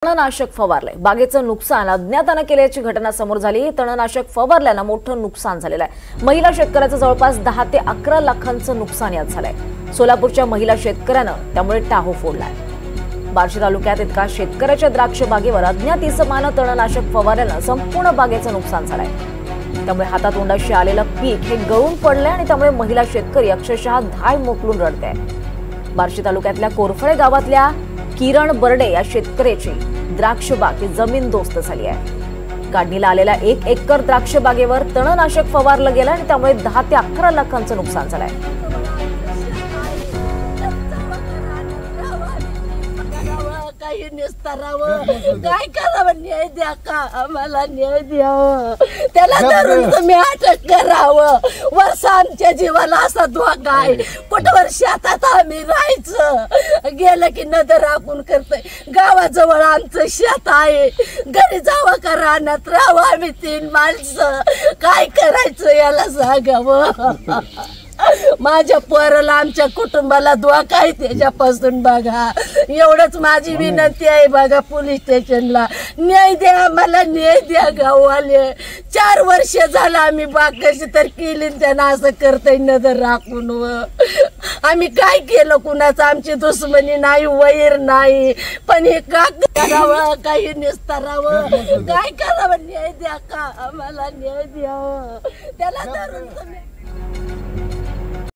तणनाशक फवारले, बागेचं नुकसान अज्ञाताने केल्याची घटना समोर झाली। तणनाशक फवारल्यानं मोठं नुकसान झालेलं आहे। महिला शेतकऱ्याचं जवळपास 10 ते 11 लाखांचं नुकसान यात झालंय। सोलापूरच्या महिला शेतकऱ्यानं त्यामुळे टाहो फोडलाय। बार्शी तालुक्यात एका शेतकऱ्याच्या द्राक्ष बागेवर अज्ञात इसमानं तणनाशक फवारल्यानं संपूर्ण बागेचं नुकसान झालंय। त्यामुळे हातातोंडाशी आलेलं पीक हे गळून पडलंय आणि त्यामुळे महिला शेतकरी अक्षरशः धाय मोकलून रडते। बार्शी तालुक्यातल्या कोरफळे गावातल्या किरण बर्डे या शेतकऱ्याची द्राक्ष बाग ही जमीनदोस्त झाली आहे। काढणीला आलेल्या 1 एकर द्राक्ष बागेवर तणनाशक फवारलं गेलं आणि त्यामुळे 10 ते 11 लाखांचं नुकसान झालंय। काय करावं, न्याय द्या का आम्हाला, न्याय द्यावं, त्याला धरून तुम्ही अटक करावं। वर्ष आमच्या जीवाला असा धोका आहे, कुठवर शेतात आम्ही राहायचं, गेलं की नजर राखून करतोय। गावाजवळ आमचं शेत आहे, घरी जावं का रानात राहावं आम्ही 3 माणसं, काय करायचं याला सांगावं। माझ्या पोराला आमच्या कुटुंबाला धोका आहे त्याच्यापासून बघा, एवढंच माझी विनंती आहे। बघा पोलीस स्टेशनला न्याय द्या, मला न्याय द्या गाववाले। 4 वर्ष झालं आम्ही बाग कशी तर केली, त्यांना असं करतय नजर राखून। आम्ही काय केलं, कुणाचं आमची दुश्मनी नाही, वैर नाही, पण हे का करावं, काही निस्तारावं, काय करावं, न्याय द्या का आम्हाला, न्याय द्यावं, त्याला धरून तुम्ही